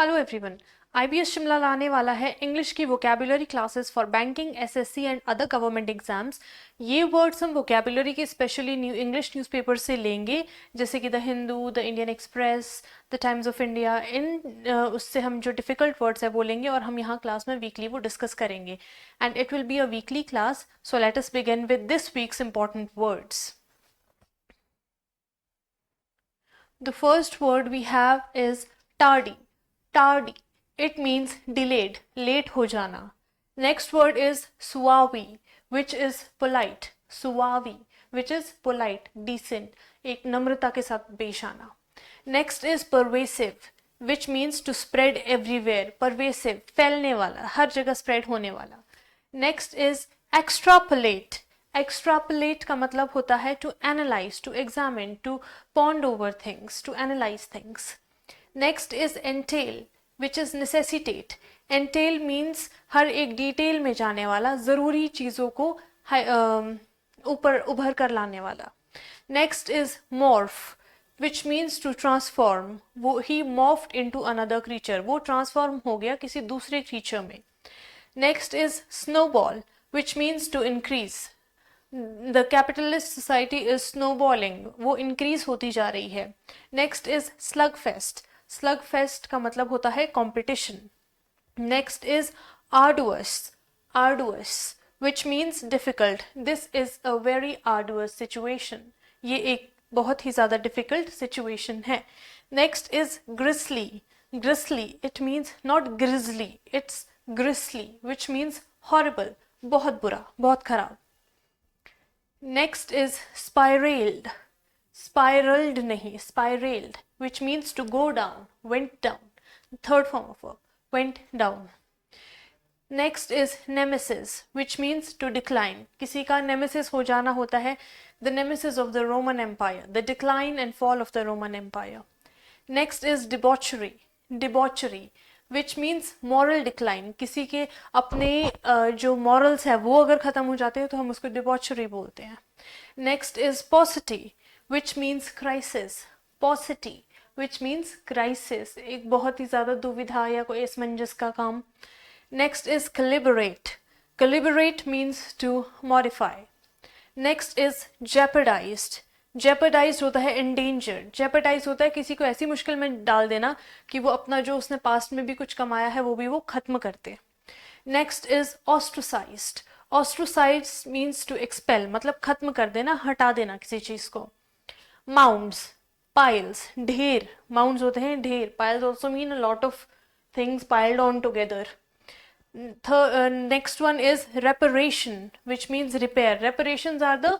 Hello everyone. IBS Shimla लाने वाला है इंग्लिश की vocabulary classes for banking, SSC and other government exams. ये वर्ड्स हम वोकैबुलरी के स्पेशली इंग्लिश न्यूज़पेपर से लेंगे, जैसे कि the Hindu, the Indian express, the times of India. उससे हम जो डिफिकल्ट वर्ड्स है वो लेंगे और हम यहाँ क्लास में वीकली वो डिस्कस करेंगे। And it will be a weekly class, so let us begin with this weeks important words. The first word we have is tardy. Tardy. It means delayed, late हो जाना. Next word is suave, which is polite. Suave, which is polite, decent, एक नम्रता के साथ पेश आना. Next is pervasive, which means to spread everywhere. Pervasive, फैलने वाला, हर जगह spread होने वाला. Next is extrapolate. एक्स्ट्रापोलेट का मतलब होता है to analyse, to examine, to ponder over things, to analyse things. Next is entail, which is necessitate. Entail means हर एक डिटेल में जाने वाला, ज़रूरी चीज़ों को ऊपर उभर कर लाने वाला. Next is morph, which means to transform. वो ही मॉर्फ्ड इनटू अनदर क्रीचर, वो ट्रांसफॉर्म हो गया किसी दूसरे क्रीचर में. Next is snowball, which means to increase. The capitalist society is snowballing, वो इंक्रीज होती जा रही है. Next is slugfest. Slugfest का मतलब होता है competition. Next is arduous. Arduous which means difficult. This is a very arduous situation. ये एक बहुत ही ज़्यादा डिफिकल्ट सिचुएशन है. Next is grisly. Grisly it means not grizzly, it's grisly which means horrible, बहुत बुरा, बहुत खराब. Next is spiraled. Spiraled नहीं, spiraled, which means to go down, went down. Third form of verb, went down. Next is nemesis, which means to decline. किसी का nemesis हो जाना होता है. The nemesis of the Roman Empire, the decline and fall of the Roman Empire. Next is debauchery. Debauchery, which means moral decline. किसी के अपने जो मॉरल्स है वो अगर ख़त्म हो जाते हैं तो हम उसको डिबॉचरी बोलते हैं. Next is पॉसिटी, which means crisis. पॉसिटी which means crisis, एक बहुत ही ज़्यादा दुविधा या कोई असमंजस का काम. Next is calibrate. Calibrate means to modify. Next is jeopardised. Jeopardise होता है एंडेंजर. जेपरडाइज होता है किसी को ऐसी मुश्किल में डाल देना कि वो अपना जो उसने पास्ट में भी कुछ कमाया है वो भी वो खत्म करते. Next is ostracised. Ostracise means to expel, मतलब खत्म कर देना, हटा देना किसी चीज को. माउंड्स, पाइल्स, ढेर. माउंड्स होते हैं ढेर. Piles also mean a lot of things piled on together. Next one is reparation, which means repair. Reparations are the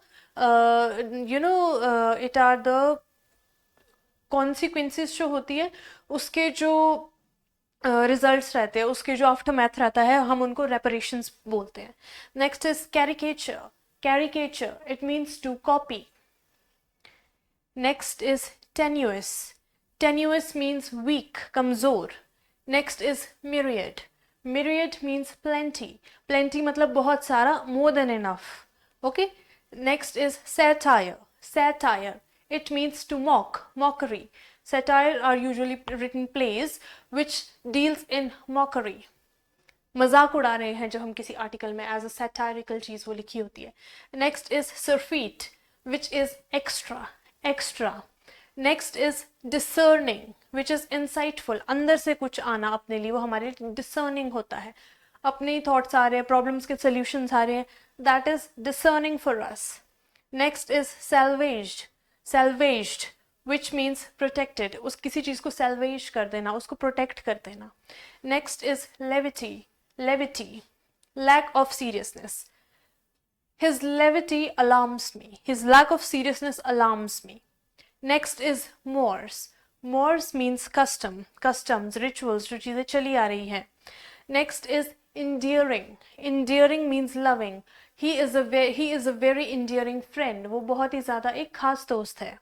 it are the consequences जो होती है उसके जो रिजल्ट्स रहते हैं, उसके जो आफ्टर मैथ रहता है, हम उनको reparations बोलते हैं. Next is caricature. Caricature, it means to copy. Next is tenuous. Tenuous means weak, कमजोर. Next is myriad. Myriad means plenty. Plenty मतलब बहुत सारा, more than enough. Okay? Next is satire. Satire. It means to mock, mockery. Satire are usually written plays which deals in mockery. मजाक उड़ा रहे हैं जब हम किसी आर्टिकल में as a satirical चीज वो लिखी होती है. Next is surfeit, which is extra, extra. Next is discerning, which is insightful. अंदर से कुछ आना अपने लिए, वो हमारे डिसर्निंग होता है. अपने थॉट्स आ रहे हैं, प्रॉब्लम्स के सोल्यूशंस आ रहे हैं, that is discerning for us. Next is salvaged. Salvaged which means protected. उस किसी चीज़ को सेल्वेज कर देना, उसको प्रोटेक्ट कर देना. Next is levity. Levity, lack of seriousness. His levity alarms me. His lack of seriousness alarms me. Next is mores. Mores means custom, customs, rituals, जो चीज़ें चली आ रही हैं. Next is endearing. Endearing means loving. He is a very endearing friend. वो बहुत ही ज़्यादा एक खास दोस्त है.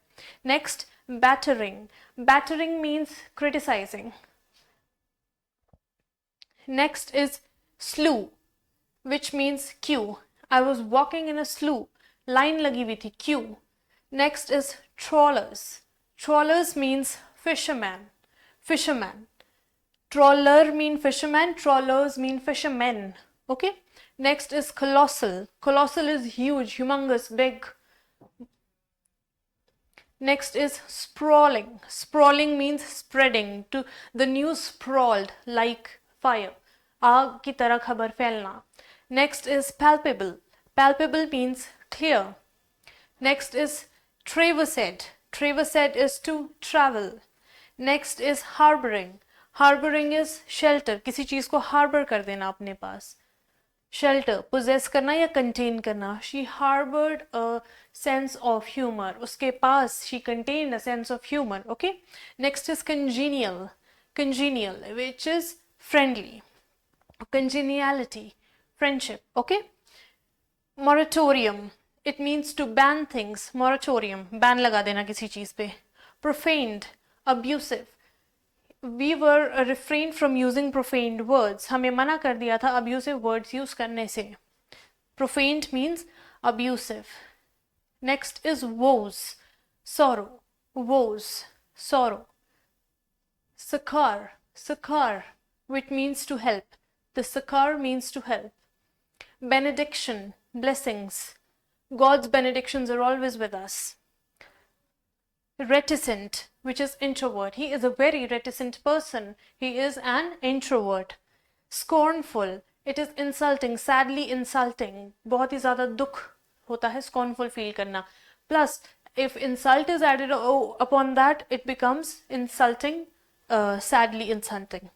Next battering. Battering means criticising. Next is slew, which means queue. I was walking in a स्लू, line लगी हुई थी, Q. Next is trawlers. Trawlers means fisherman. Fisherman. Trawler mean fisherman, trawlers mean fishermen. Okay. Next is colossal. Colossal is huge, humongous, big. Next is sprawling. Sprawling means spreading. To the news sprawled like fire. आग की तरह खबर फैलना. Next is palpable. Palpable means clear. Next is traversed. Traversed is to travel. Next is harboring. Harboring is shelter. किसी चीज को harbor कर देना अपने पास. Shelter, possess करना या contain करना. She harbored a sense of humor. उसके पास she contained a sense of humor. Okay. Next is congenial. Congenial, which is friendly. Congeniality, friendship. Okay. Moratorium. It means to ban things. Moratorium, ban लगा देना किसी चीज पे. Profaned, abusive. We were refrained from using profaned words. हमें मना कर दिया था abusive words use करने से. Profaned means abusive. Next is woes, sorrow. Woes, sorrow. Succor, succor, which means to help. The succor means to help. Benediction, blessings. God's benedictions are always with us. Reticent, which is introvert. He is a very reticent person. He is an introvert. Scornful, it is insulting, sadly insulting. बहुत ही ज़्यादा दुख होता है scornful feel करना. Plus, if insult is added upon that, it becomes insulting, sadly insulting.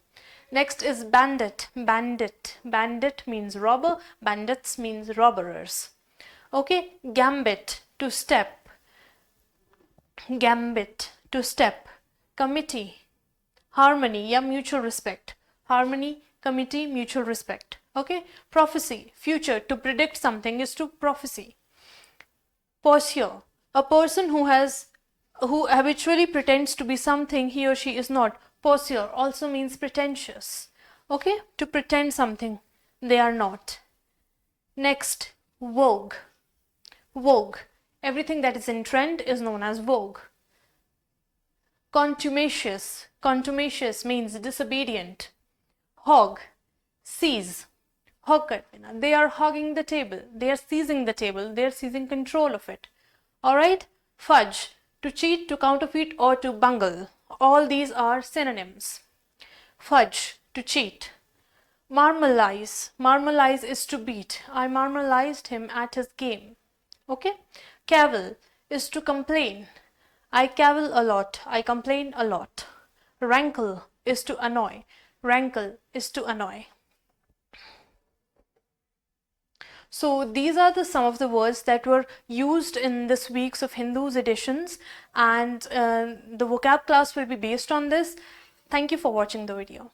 Next is bandit. Bandit. Bandit means robber. Bandits means robbers. Okay. Gambit, to step. Gambit, to step. Committee. Harmony, yeah, mutual respect. Harmony, committee, mutual respect. Okay. Prophecy, future. To predict something is to prophecy. Poseur, a person who habitually pretends to be something he or she is not. Poseur also means pretentious. Okay, to pretend something they are not. Next, vogue. Vogue. Everything that is in trend is known as vogue. Contumacious. Contumacious means disobedient. Hog. Seize. Hog kar dena. They are hogging the table. They are seizing the table. They are seizing control of it. Alright? Fudge. To cheat, to counterfeit, or to bungle. All these are synonyms. Fudge, to cheat. Marmalize. Marmalize is to beat. I marmalized him at his game. Okay. Cavil is to complain. I cavil a lot. I complain a lot. Rankle is to annoy. Rankle is to annoy. So these are some of the words that were used in this week's of Hindu's editions, and the vocab class will be based on this. Thank you for watching the video.